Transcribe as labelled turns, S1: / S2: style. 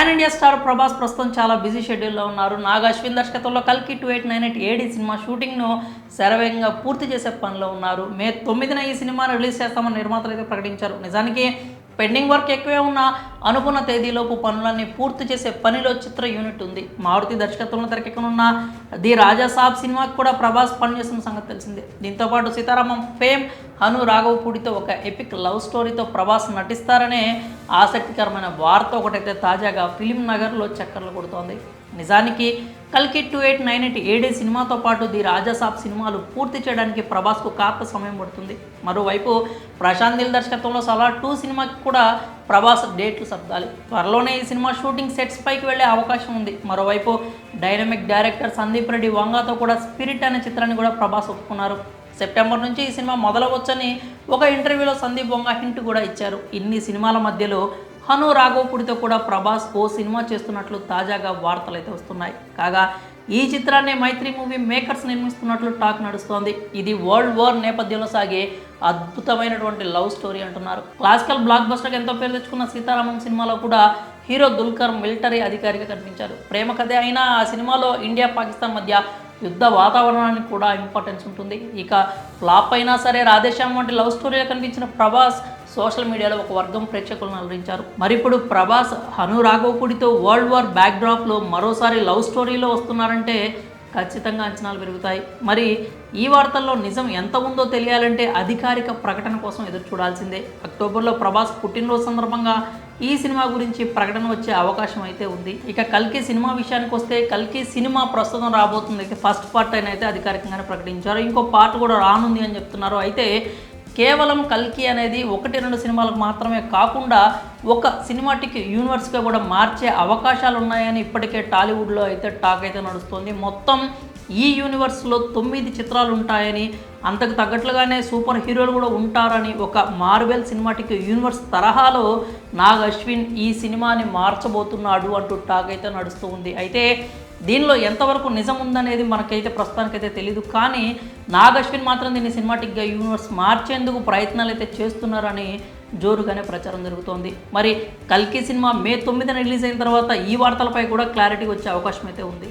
S1: Pan India star Prabhas ప్రస్తుతం చాలా busy షెడ్యూల్లో ఉన్నారు. నాగ్ అశ్విన్ దర్శకత్వంలో కల్కి 2898 ఏడీ సినిమా షూటింగ్ను శరవేగంగా పూర్తి చేసే పనిలో ఉన్నారు. మే 9న ఈ సినిమాను రిలీజ్ చేస్తామని నిర్మాతలు అయితే ప్రకటించారు. నిజానికి పెండింగ్ వర్క్ ఎక్కువే ఉన్న అనుకున్న తేదీలోపు పనులన్నీ పూర్తి చేసే పనిలో చిత్ర యూనిట్ ఉంది. మారుతి దర్శకత్వంలో తెరకెక్కనున్న ది రాజా సాబ్ సినిమాకి కూడా ప్రభాస్ పనిచేస్తున్న సంగతి తెలిసిందే. దీంతోపాటు సీతారామం ఫేమ్ హను రాఘవపూడితో ఒక ఎపిక్ లవ్ స్టోరీతో ప్రభాస్ నటిస్తారనే ఆసక్తికరమైన వార్త ఒకటైతే తాజాగా ఫిలిం నగర్లో చక్కర్లు కొడుతోంది. నిజానికి కల్కి 2898 ఏడీ సినిమాతో పాటు ది రాజాసాబ్ సినిమాలు పూర్తి చేయడానికి ప్రభాస్కు కాస్త సమయం పడుతుంది. మరోవైపు ప్రశాంత్ నీల్ దర్శకత్వంలో సలార్ 2 సినిమాకి కూడా ప్రభాస్ డేట్లు సర్దాలి. త్వరలోనే ఈ సినిమా షూటింగ్ సెట్స్ పైకి వెళ్లే అవకాశం ఉంది. మరోవైపు డైనమిక్ డైరెక్టర్ సందీప్ రెడ్డి వంగాతో కూడా స్పిరిట్ అనే చిత్రాన్ని కూడా ప్రభాస్ ఒప్పుకున్నారు. సెప్టెంబర్ నుంచి ఈ సినిమా మొదలవచ్చని ఒక ఇంటర్వ్యూలో సందీప్ వంగ హింట్ కూడా ఇచ్చారు. ఇన్ని సినిమాల మధ్యలో హను రాఘవపూడితో కూడా ప్రభాస్ ఓ సినిమా చేస్తున్నట్లు తాజాగా వార్తలు అయితే వస్తున్నాయి. కాగా ఈ చిత్రాన్ని మైత్రి మూవీ మేకర్స్ నిర్మిస్తున్నట్లు టాక్ నడుస్తోంది. ఇది వరల్డ్ వార్ నేపథ్యంలో సాగే అద్భుతమైనటువంటి లవ్ స్టోరీ అంటున్నారు. క్లాసికల్ బ్లాక్ బస్టర్కి ఎంతో పేరు తెచ్చుకున్న సీతారామం సినిమాలో కూడా హీరో దుల్కర్ మిలిటరీ అధికారిగా కనిపించారు. ప్రేమ కథే అయినా ఆ సినిమాలో ఇండియా పాకిస్తాన్ మధ్య యుద్ధ వాతావరణానికి కూడా ఇంపార్టెన్స్ ఉంటుంది. ఇక ఫ్లాప్ అయినా సరే రాధేశ్యామ్ వంటి లవ్ స్టోరీలో కనిపించిన ప్రభాస్ సోషల్ మీడియాలో ఒక వర్గం ప్రేక్షకులను అలరించారు. మరి ఇప్పుడు ప్రభాస్ హను రాఘవపూడితో వరల్డ్ వార్ బ్యాక్డ్రాప్లో మరోసారి లవ్ స్టోరీలో వస్తున్నారంటే ఖచ్చితంగా అంచనాలు పెరుగుతాయి. మరి ఈ వార్తల్లో నిజం ఎంత ఉందో తెలియాలంటే అధికారిక ప్రకటన కోసం ఎదురు చూడాల్సిందే. అక్టోబర్లో ప్రభాస్ పుట్టినరోజు సందర్భంగా ఈ సినిమా గురించి ప్రకటన వచ్చే అవకాశం అయితే ఉంది. ఇక కల్కి సినిమా విషయానికి వస్తే కల్కి సినిమా ప్రస్తుతం రాబోతుంది. అయితే ఫస్ట్ పార్ట్ అయితే అధికారికంగానే ప్రకటించారు. ఇంకో పార్ట్ కూడా రానుంది అని చెప్తున్నారు. అయితే కేవలం కల్కి అనేది 1-2 సినిమాలకు మాత్రమే కాకుండా ఒక సినిమాటిక్ యూనివర్స్గా కూడా మార్చే అవకాశాలు ఉన్నాయని ఇప్పటికే టాలీవుడ్లో అయితే టాక్ అయితే నడుస్తుంది. మొత్తం ఈ యూనివర్స్లో 9 చిత్రాలు ఉంటాయని, అంతకు తగ్గట్లుగానే సూపర్ హీరోలు కూడా ఉంటారని, ఒక మార్వెల్ సినిమాటిక్ యూనివర్స్ తరహాలో నాగ్ అశ్విన్ ఈ సినిమాని మార్చబోతున్నాడు అంటూ టాక్ అయితే నడుస్తూ ఉంది. అయితే దీనిలో ఎంతవరకు నిజం ఉందనేది మనకైతే ప్రస్తుతానికైతే తెలీదు. కానీ నాగ్ అశ్విన్ మాత్రం దీన్ని సినిమాటిక్గా యూనివర్స్ మార్చేందుకు ప్రయత్నాలు అయితే చేస్తున్నారని జోరుగానే ప్రచారం జరుగుతోంది. మరి కల్కి సినిమా మే 9న రిలీజ్ అయిన తర్వాత ఈ వార్తలపై కూడా క్లారిటీ వచ్చే అవకాశం అయితే ఉంది.